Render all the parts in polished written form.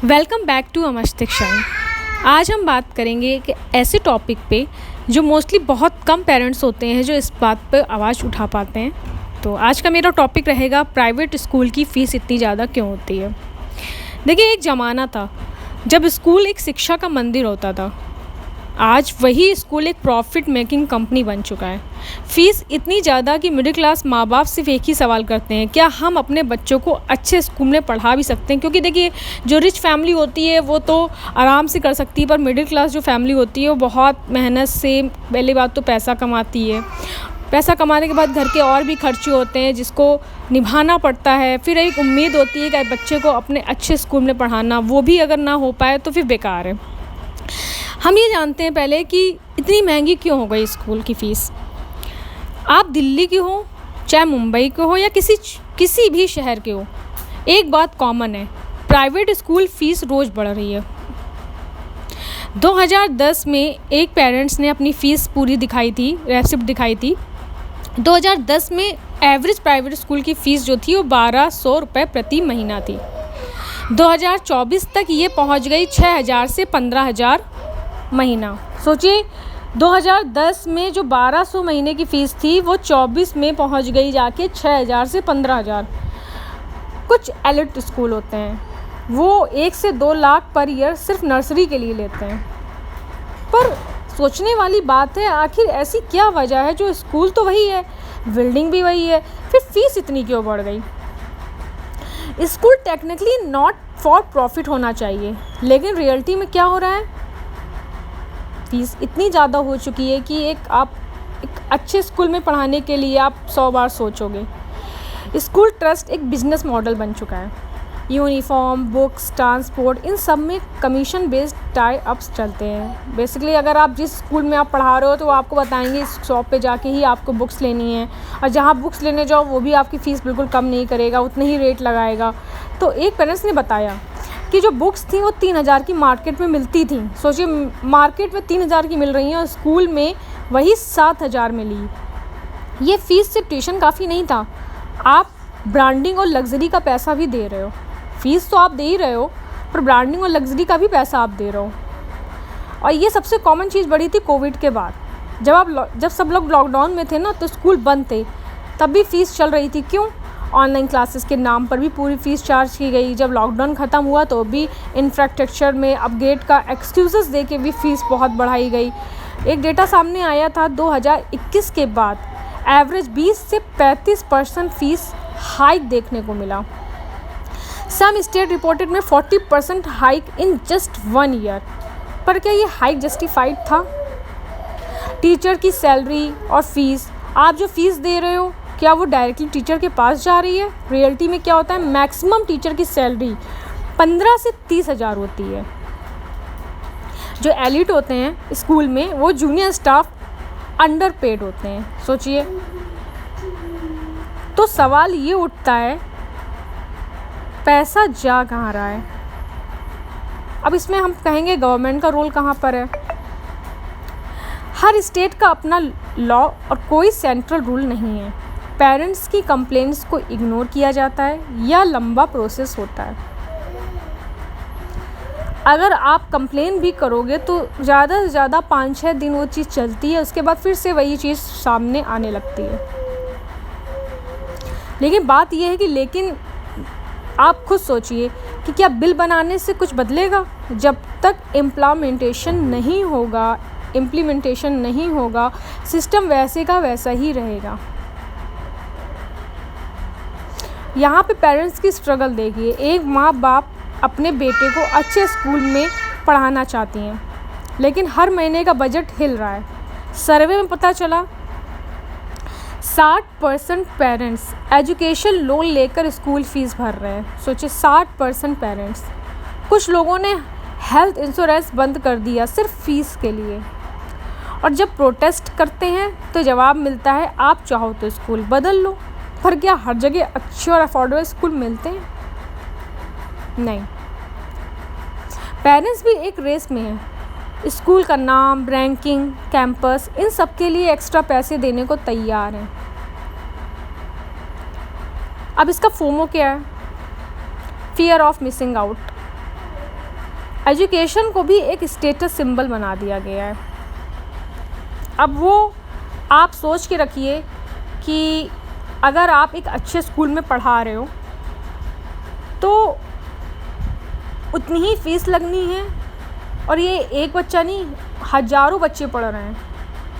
Welcome back to मस्तिष्क shine. आज हम बात करेंगे एक ऐसे टॉपिक पे जो मोस्टली बहुत कम पेरेंट्स होते हैं जो इस बात पे आवाज़ उठा पाते हैं। तो आज का मेरा टॉपिक रहेगा प्राइवेट स्कूल की फ़ीस इतनी ज़्यादा क्यों होती है। देखिए, एक ज़माना था जब स्कूल एक शिक्षा का मंदिर होता था। आज वही स्कूल एक प्रॉफिट मेकिंग कंपनी बन चुका है। फ़ीस इतनी ज़्यादा कि मिडिल क्लास माँ बाप सिर्फ एक ही सवाल करते हैं, क्या हम अपने बच्चों को अच्छे स्कूल में पढ़ा भी सकते हैं। क्योंकि देखिए, जो रिच फैमिली होती है वो तो आराम से कर सकती है, पर मिडिल क्लास जो फैमिली होती है वो बहुत मेहनत से पहली बात तो पैसा कमाती है। पैसा कमाने के बाद घर के और भी खर्चे होते हैं जिसको निभाना पड़ता है। फिर एक उम्मीद होती है कि बच्चे को अपने अच्छे स्कूल में पढ़ाना, वो भी अगर ना हो पाए तो फिर बेकार है। हम ये जानते हैं पहले कि इतनी महंगी क्यों हो गई स्कूल की फ़ीस। आप दिल्ली के हो, चाहे मुंबई के हो या किसी भी शहर के हो, एक बात कॉमन है, प्राइवेट स्कूल फ़ीस रोज़ बढ़ रही है। 2010 में एक पेरेंट्स ने अपनी फ़ीस पूरी दिखाई थी, रेसिप्ट दिखाई थी। 2010 में एवरेज प्राइवेट स्कूल की फ़ीस जो थी वो 1200 रुपये प्रति महीना थी। 2024 तक ये पहुंच गई 6000 से 15000 महीना। सोचिए, 2010 में जो 1200 महीने की फ़ीस थी वो 24 में पहुंच गई जाके 6000 से 15000। कुछ एलिट स्कूल होते हैं वो 1 से 2 लाख पर ईयर सिर्फ नर्सरी के लिए लेते हैं। पर सोचने वाली बात है, आखिर ऐसी क्या वजह है जो स्कूल तो वही है, बिल्डिंग भी वही है, फिर फ़ीस इतनी क्यों बढ़ गई। School technically not for profit होना चाहिए, लेकिन रियलिटी में क्या हो रहा है, फ़ीस इतनी ज़्यादा हो चुकी है कि आप एक अच्छे स्कूल में पढ़ाने के लिए आप 100 बार सोचोगे। स्कूल ट्रस्ट एक बिजनेस मॉडल बन चुका है। यूनिफॉर्म, बुक्स, ट्रांसपोर्ट, इन सब में कमीशन बेस्ड टाई अप्स चलते हैं। बेसिकली अगर आप जिस स्कूल में आप पढ़ा रहे हो तो वो आपको बताएंगे इस शॉप पे जाके ही आपको बुक्स लेनी है, और जहाँ बुक्स लेने जाओ वो भी आपकी फ़ीस बिल्कुल कम नहीं करेगा, उतने ही रेट लगाएगा। तो एक पेरेंट्स ने बताया कि जो बुक्स थी वो 3000 की मार्केट में मिलती थी। सोचिए, मार्केट में 3000 की मिल रही हैं और स्कूल में वही 7000 में ली। ये फ़ीस से ट्यूशन काफ़ी नहीं था, आप ब्रांडिंग और लग्जरी का पैसा भी दे रहे हो। फ़ीस तो आप दे ही रहे हो, पर ब्रांडिंग और लग्जरी का भी पैसा आप दे रहे हो। और ये सबसे कॉमन चीज़ बढ़ी थी कोविड के बाद। जब सब लोग लॉकडाउन में थे ना, तो स्कूल बंद थे, तब भी फ़ीस चल रही थी। क्यों? ऑनलाइन क्लासेस के नाम पर भी पूरी फ़ीस चार्ज की गई। जब लॉकडाउन ख़त्म हुआ तो भी इंफ्रास्ट्रक्चर में अपग्रेड का एक्सक्यूज़ेस दे के भी फ़ीस बहुत बढ़ाई गई। एक डेटा सामने आया था 2021 के बाद एवरेज 20 से 35% फ़ीस हाइक देखने को मिला। सम स्टेट रिपोर्टेड में 40% हाइक इन जस्ट 1 ईयर। पर क्या ये हाइक जस्टिफाइड था? टीचर की सैलरी और फीस, आप जो फ़ीस दे रहे हो क्या वो डायरेक्टली टीचर के पास जा रही है? रियलिटी में क्या होता है, मैक्सिमम टीचर की सैलरी 15 से 30 हज़ार होती है। जो एलिट होते हैं स्कूल में वो जूनियर स्टाफ अंडर पेड होते हैं। सोचिए, तो सवाल ये उठता है, पैसा जा कहाँ रहा है। अब इसमें हम कहेंगे गवर्नमेंट का रोल कहाँ पर है। हर स्टेट का अपना लॉ और कोई सेंट्रल रूल नहीं है। पेरेंट्स की कंप्लेंट्स को इग्नोर किया जाता है या लंबा प्रोसेस होता है। अगर आप कंप्लेन भी करोगे तो ज़्यादा से ज़्यादा 5-6 दिन वो चीज़ चलती है, उसके बाद फिर से वही चीज़ सामने आने लगती है। लेकिन बात यह है कि आप खुद सोचिए कि क्या बिल बनाने से कुछ बदलेगा? जब तक इम्प्लीमेंटेशन नहीं होगा, सिस्टम वैसे का वैसा ही रहेगा। यहाँ पे पेरेंट्स की स्ट्रगल देखिए। एक माँ बाप अपने बेटे को अच्छे स्कूल में पढ़ाना चाहती हैं, लेकिन हर महीने का बजट हिल रहा है। सर्वे में पता चला 60% पेरेंट्स एजुकेशन लोन लेकर स्कूल फ़ीस भर रहे हैं। सोचिए, 60% पेरेंट्स। कुछ लोगों ने हेल्थ इंश्योरेंस बंद कर दिया सिर्फ फ़ीस के लिए। और जब प्रोटेस्ट करते हैं तो जवाब मिलता है, आप चाहो तो स्कूल बदल लो। पर क्या हर जगह अच्छे और अफोर्डेबल स्कूल मिलते हैं? नहीं। पेरेंट्स भी एक रेस में हैं। स्कूल का नाम, रैंकिंग, कैंपस, इन सब के लिए एक्स्ट्रा पैसे देने को तैयार हैं। अब इसका फोमो क्या है? Fear of missing out. Education को भी एक स्टेटस सिंबल बना दिया गया है। अब वो आप सोच के रखिए कि अगर आप एक अच्छे स्कूल में पढ़ा रहे हो तो उतनी ही फ़ीस लगनी है, और ये एक बच्चा नहीं, हज़ारों बच्चे पढ़ रहे हैं।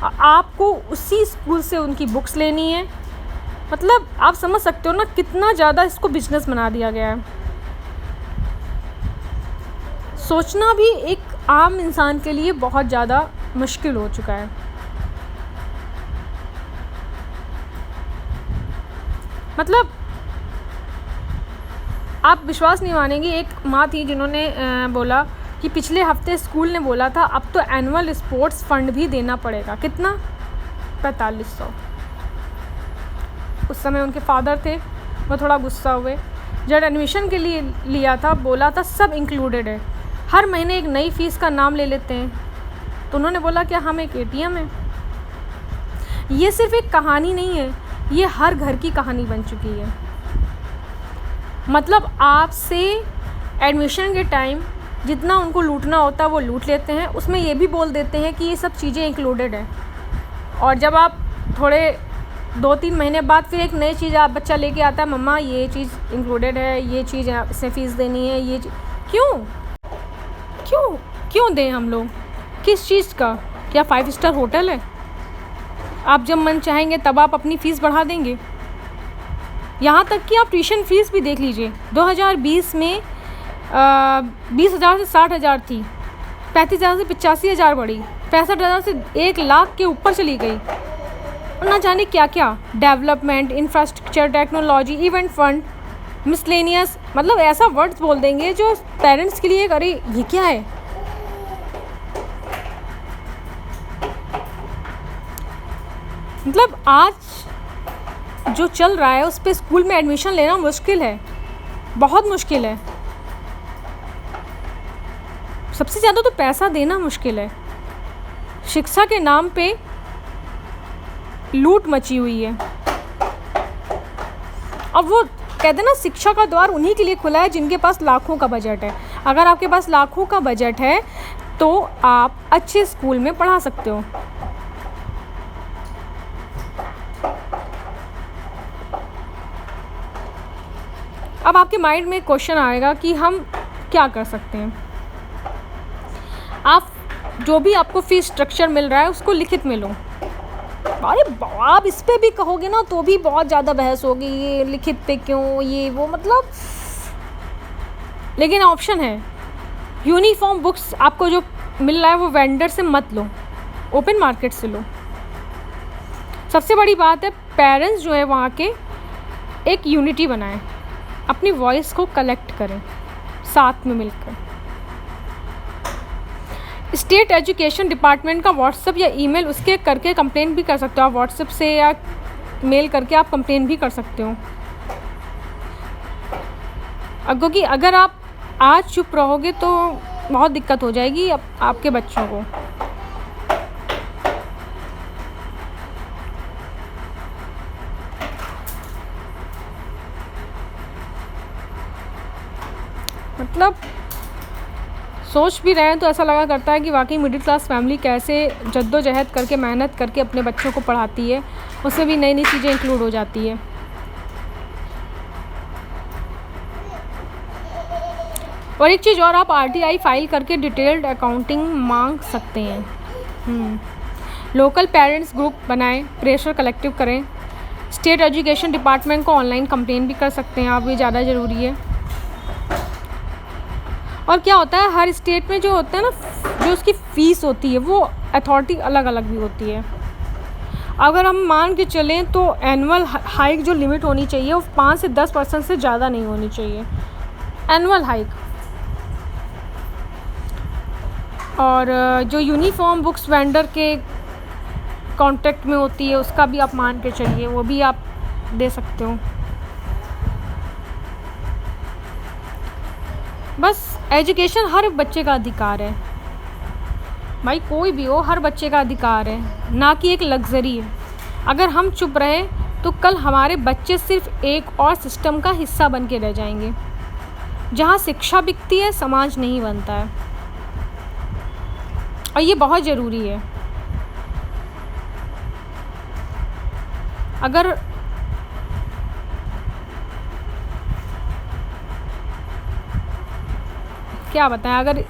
आपको उसी स्कूल से उनकी बुक्स लेनी है। मतलब आप समझ सकते हो ना कितना ज़्यादा इसको बिजनेस बना दिया गया है। सोचना भी एक आम इंसान के लिए बहुत ज़्यादा मुश्किल हो चुका है। मतलब आप विश्वास नहीं मानेंगे, एक माँ थी जिन्होंने बोला कि पिछले हफ्ते स्कूल ने बोला था अब तो एनुअल स्पोर्ट्स फंड भी देना पड़ेगा। कितना? 4500। उस समय उनके फादर थे, वो थोड़ा गुस्सा हुए। जब एडमिशन के लिए लिया था बोला था सब इंक्लूडेड है, हर महीने एक नई फ़ीस का नाम ले लेते हैं। तो उन्होंने बोला क्या हम एक ATM है? ये सिर्फ एक कहानी नहीं है, ये हर घर की कहानी बन चुकी है। मतलब आपसे एडमिशन के टाइम जितना उनको लूटना होता है वो लूट लेते हैं, उसमें ये भी बोल देते हैं कि ये सब चीज़ें इंक्लूडेड है। और जब आप थोड़े 2-3 महीने बाद फिर एक नई चीज़ आप बच्चा लेके आता है, मम्मा ये चीज़ इंक्लूडेड है, ये चीज़ इससे फ़ीस देनी है, ये क्यों क्यों क्यों दें हम लोग? किस चीज़ का? क्या 5 स्टार होटल है? आप जब मन चाहेंगे तब आप अपनी फ़ीस बढ़ा देंगे। यहाँ तक कि आप ट्यूशन फ़ीस भी देख लीजिए, 2020 में 20,000 से 60,000 थी, 35,000 से 85,000 बढ़ी, 65,000 से 1 लाख के ऊपर चली गई। और ना जाने क्या क्या, development, infrastructure, technology, event fund, miscellaneous, मतलब ऐसा वर्ड्स बोल देंगे जो पेरेंट्स के लिए अरे ये क्या है। मतलब आज जो चल रहा है उस पे स्कूल में एडमिशन लेना मुश्किल है, बहुत मुश्किल है। सबसे ज़्यादा तो पैसा देना मुश्किल है। शिक्षा के नाम पे लूट मची हुई है। अब वो कहते हैं ना, शिक्षा का द्वार उन्हीं के लिए खुला है जिनके पास लाखों का बजट है। अगर आपके पास लाखों का बजट है तो आप अच्छे स्कूल में पढ़ा सकते हो। अब आपके माइंड में क्वेश्चन आएगा कि हम क्या कर सकते हैं। आप जो भी आपको फीस स्ट्रक्चर मिल रहा है उसको लिखित में लो। अरे आप इस पे भी कहोगे ना तो भी बहुत ज़्यादा बहस होगी, ये लिखित पे क्यों, ये वो, मतलब। लेकिन ऑप्शन है, यूनिफॉर्म बुक्स आपको जो मिल रहा है वो वेंडर से मत लो, ओपन मार्केट से लो। सबसे बड़ी बात है, पेरेंट्स जो है वहाँ के एक यूनिटी बनाएं, अपनी वॉइस को कलेक्ट करें साथ में मिलकर। स्टेट एजुकेशन डिपार्टमेंट का व्हाट्सएप या ईमेल उसके करके कंप्लेन भी कर सकते हो। आप व्हाट्सएप से या मेल करके आप कंप्लेन भी कर सकते हो। क्योंकि अगर आप आज चुप रहोगे तो बहुत दिक्कत हो जाएगी आपके बच्चों को। मतलब सोच भी रहे हैं तो ऐसा लगा करता है कि वाकई मिडिल क्लास फैमिली कैसे जद्दोजहद करके मेहनत करके अपने बच्चों को पढ़ाती है, उसमें भी नई नई चीज़ें इंक्लूड हो जाती है। और एक चीज़ और, आप RTI फाइल करके डिटेल्ड अकाउंटिंग मांग सकते हैं। लोकल पेरेंट्स ग्रुप बनाएं, प्रेशर कलेक्टिव करें। स्टेट एजुकेशन डिपार्टमेंट को ऑनलाइन कंप्लेन भी कर सकते हैं आप, ये ज़्यादा ज़रूरी है। और क्या होता है, हर स्टेट में जो होता है ना, जो उसकी फ़ीस होती है वो अथॉरिटी अलग अलग भी होती है। अगर हम मान के चलें तो एनुअल हाइक जो लिमिट होनी चाहिए वो 5 से 10% से ज़्यादा नहीं होनी चाहिए, एनुअल हाइक। और जो यूनिफॉर्म बुक्स वेंडर के कॉन्ट्रैक्ट में होती है उसका भी आप मान के चलिए, वो भी आप दे सकते हो। बस एजुकेशन हर बच्चे का अधिकार है भाई, कोई भी हो, हर बच्चे का अधिकार है, ना कि एक लग्जरी है। अगर हम चुप रहे तो कल हमारे बच्चे सिर्फ एक और सिस्टम का हिस्सा बन के रह जाएंगे। जहाँ शिक्षा बिकती है समाज नहीं बनता है। और ये बहुत ज़रूरी है। अगर क्या बताएं,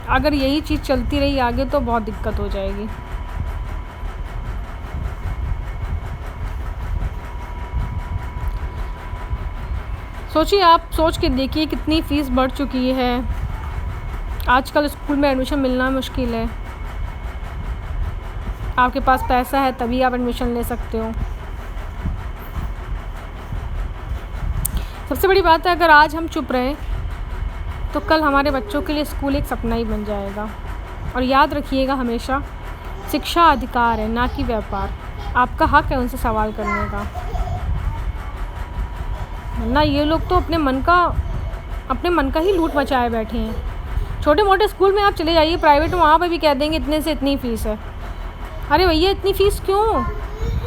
अगर यही चीज़ चलती रही आगे तो बहुत दिक्कत हो जाएगी। सोचिए, आप सोच के देखिए कितनी फ़ीस बढ़ चुकी है। आजकल स्कूल में एडमिशन मिलना मुश्किल है। आपके पास पैसा है तभी आप एडमिशन ले सकते हो। सबसे बड़ी बात है, अगर आज हम चुप रहें तो कल हमारे बच्चों के लिए स्कूल एक सपना ही बन जाएगा। और याद रखिएगा हमेशा, शिक्षा अधिकार है ना कि व्यापार। आपका हक है उनसे सवाल करने का। वरना ये लोग तो अपने मन का ही लूट मचाए बैठे हैं। छोटे मोटे स्कूल में आप चले जाइए प्राइवेट में, वहाँ पर भी कह देंगे इतने से इतनी फ़ीस है। अरे भैया इतनी फ़ीस क्यों?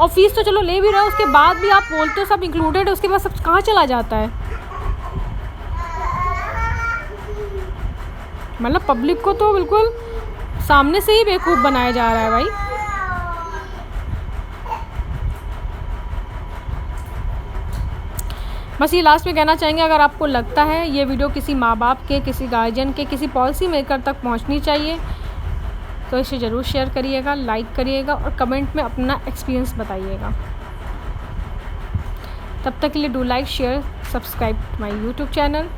और फ़ीस तो चलो ले भी रहे हो, उसके बाद भी आप बोलते हो सब इंक्लूडेड है, उसके बाद सब कहाँ चला जाता है? मतलब पब्लिक को तो बिल्कुल सामने से ही बेवकूफ़ बनाया जा रहा है भाई। बस ये लास्ट में कहना चाहेंगे, अगर आपको लगता है ये वीडियो किसी माँ बाप के, किसी गार्जियन के, किसी पॉलिसी मेकर तक पहुंचनी चाहिए तो इसे ज़रूर शेयर करिएगा, लाइक करिएगा और कमेंट में अपना एक्सपीरियंस बताइएगा। तब तक के लिए do like, share, subscribe my YouTube channel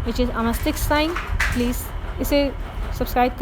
which is अमस्तिक साइन। प्लीज़ इसे सब्सक्राइब करना।